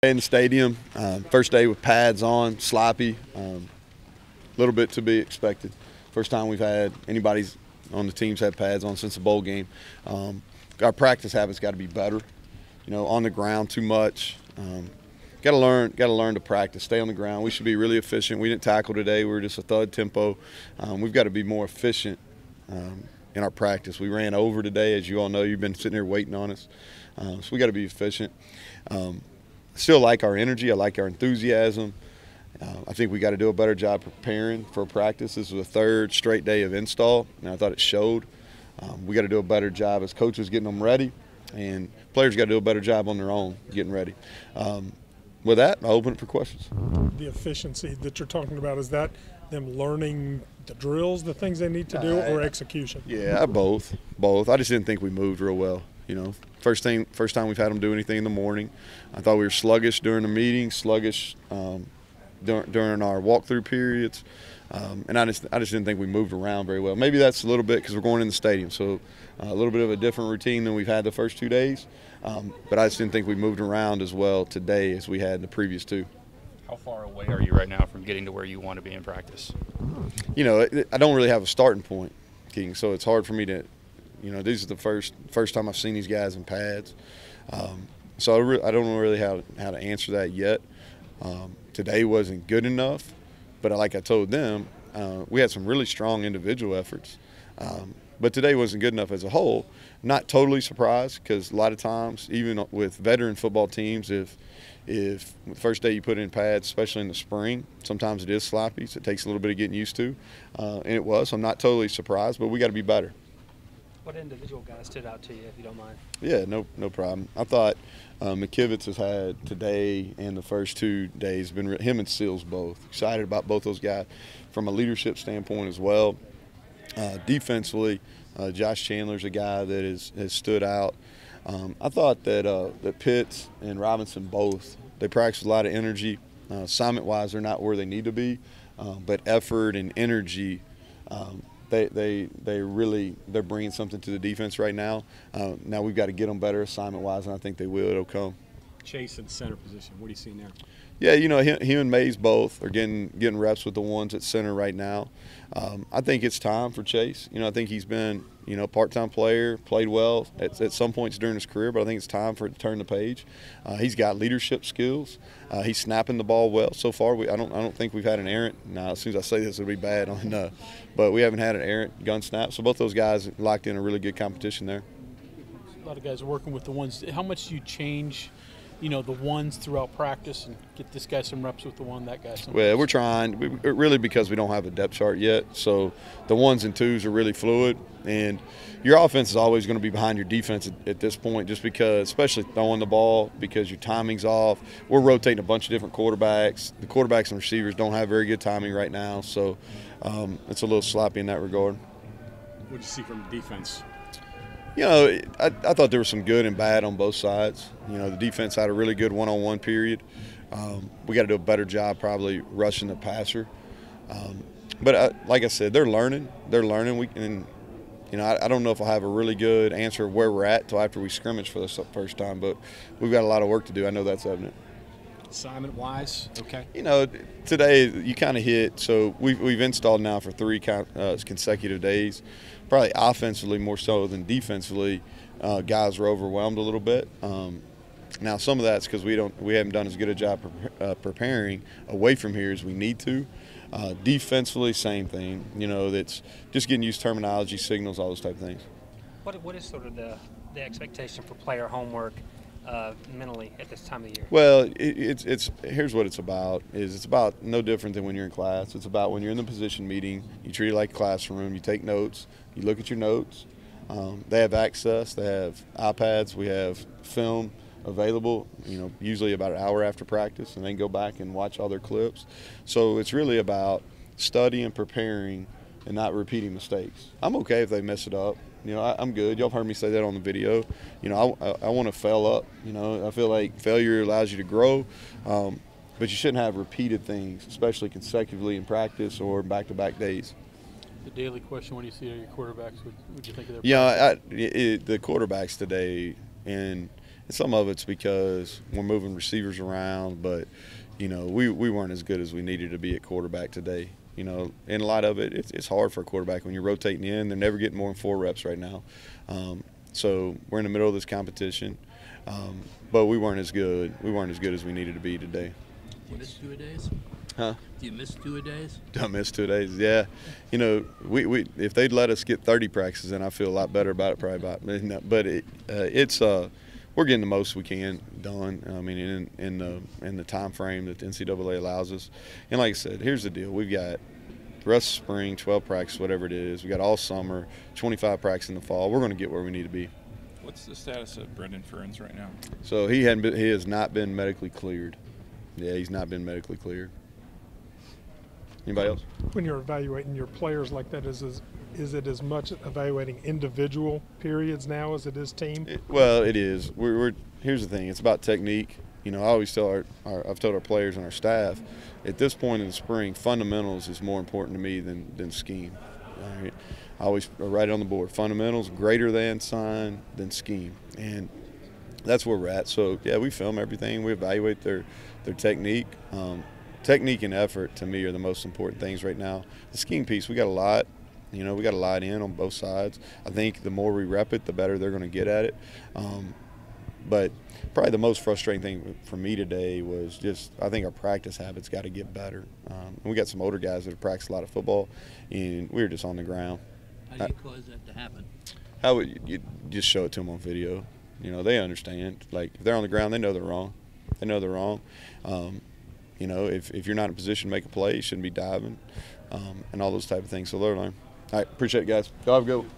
In the stadium, first day with pads on, sloppy, a little bit to be expected. First time we've had anybody's on the teams had pads on since the bowl game. Our practice habits got to be better. You know, on the ground too much. Got to learn to practice, stay on the ground. We should be really efficient. We didn't tackle today. We were just a thud tempo. We've got to be more efficient in our practice. We ran over today, as you all know. You've been sitting here waiting on us. So we got to be efficient. Still like our energy. I like our enthusiasm. I think we got to do a better job preparing for practice. This was the third straight day of install, and I thought it showed. We got to do a better job as coaches getting them ready, and players got to do a better job on their own getting ready. With that, I'll open it for questions. The efficiency that you're talking about, is that them learning the drills, the things they need to do, or execution? Yeah, both. I just didn't think we moved real well. You know, first time we've had them do anything in the morning. I thought we were sluggish during the meeting, sluggish during our walkthrough periods, and I just didn't think we moved around very well. Maybe that's a little bit because we're going in the stadium, so a little bit of a different routine than we've had the first 2 days. But I just didn't think we moved around as well today as we had in the previous 2. How far away are you right now from getting to where you want to be in practice? You know, I don't really have a starting point, King, so it's hard for me to. You know, this is the first time I've seen these guys in pads, so I don't know really how to answer that yet. Today wasn't good enough, but like I told them, we had some really strong individual efforts, but today wasn't good enough as a whole. Not totally surprised, because a lot of times, even with veteran football teams, if the first day you put in pads, especially in the spring, sometimes it is sloppy, so it takes a little bit of getting used to, and it was. So I'm not totally surprised, but we got to be better. What individual guys stood out to you, if you don't mind? Yeah, no problem. I thought McKivitz has had today and the first 2 days been him and Seals both. Excited about both those guys from a leadership standpoint as well. Defensively, Josh Chandler's a guy that has stood out. I thought that Pitts and Robinson both, they practice with a lot of energy. Assignment-wise, they're not where they need to be, but effort and energy. They're bringing something to the defense right now. Now we've got to get them better assignment-wise, and I think they will. It'll come. Chase in center position. What are you seeing there? Yeah, you know, him and Mays both are getting reps with the ones at center right now. I think it's time for Chase. You know, I think he's been, you know, part-time player, played well at some points during his career, but I think it's time for it to turn the page. He's got leadership skills. He's snapping the ball well so far. I don't think we've had an errant. Now, as soon as I say this, it'll be bad on, but we haven't had an errant gun snap. So both those guys locked in a really good competition there. A lot of guys are working with the ones. How much do you change, you know, the ones throughout practice and get this guy some reps with the one, that guy some Well, reps? we're trying, really, because we don't have a depth chart yet. So the 1s and 2s are really fluid, and your offense is always going to be behind your defense at this point, just because, especially throwing the ball, because your timing's off. We're rotating a bunch of different quarterbacks. The quarterbacks and receivers don't have very good timing right now, so it's a little sloppy in that regard. What did you see from the defense? You know, I thought there was some good and bad on both sides. You know, the defense had a really good one-on-one period. We got to do a better job probably rushing the passer. But like I said, they're learning. You know, I don't know if I'll have a really good answer of where we're at until after we scrimmage for the first time, but we've got a lot of work to do. I know that's evident. Assignment-wise, okay. You know, today you kind of hit. So we've installed now for 3 consecutive days. Probably offensively more so than defensively, guys were overwhelmed a little bit. Now some of that's because we haven't done as good a job preparing away from here as we need to. Defensively, same thing. You know, that's just getting used to terminology, signals, all those type of things. What is sort of the expectation for player homework mentally at this time of year? Well, here's what it's about. It's about no different than when you're in class. It's about when you're in the position meeting, you treat it like a classroom. You take notes. You look at your notes. They have access. They have iPads. We have film available, you know, usually about an hour after practice, and then go back and watch all their clips. So it's really about studying, preparing, and not repeating mistakes. I'm okay if they mess it up. You know, I'm good. Y'all heard me say that on the video. You know, I want to fail up. You know, I feel like failure allows you to grow, but you shouldn't have repeated things, especially consecutively in practice or back-to-back days. The daily question when you see your quarterbacks, what do you think of their Yeah, the quarterbacks today and And some of it's because we're moving receivers around, but, you know, we weren't as good as we needed to be at quarterback today. You know, and a lot of it, it's hard for a quarterback when you're rotating in. They're never getting more than 4 reps right now. So we're in the middle of this competition, but we weren't as good. We weren't as good as we needed to be today. You missed 2-a-days? Huh? Do you miss 2-a-days? Don't miss 2 days. Yeah, you know, we if they'd let us get 30 practices, then I feel a lot better about it. Probably about, but it's we're getting the most we can done. I mean, in the time frame that the NCAA allows us. And like I said, here's the deal: we've got the rest of spring, 12 practice, whatever it is. We got all summer, 25 practice in the fall. We're going to get where we need to be. What's the status of Brendan Ferns right now? So he has not been medically cleared. Yeah, he's not been medically cleared. Anybody else? When you're evaluating your players like that, is it as much evaluating individual periods now as it is team? Well, it is. Here's the thing. It's about technique. You know, I always tell I've told our players and our staff, at this point in the spring, fundamentals is more important to me than scheme. All right? I always write it on the board. Fundamentals greater than sign than scheme, and that's where we're at. So yeah, we film everything. We evaluate their technique. Technique and effort to me are the most important things right now. The scheme piece, we got a lot. You know, we got a lot in on both sides. I think the more we rep it, the better they're going to get at it. But probably the most frustrating thing for me today was just I think our practice habits got to get better. And we got some older guys that have practiced a lot of football, and we were just on the ground. How do you cause that to happen? How would you just show it to them on video? You know, they understand. Like, if they're on the ground, they know they're wrong. They know they're wrong. You know, if you're not in a position to make a play, you shouldn't be diving, and all those type of things. So they'll learn. All right, appreciate it, guys. Y'all have a good one.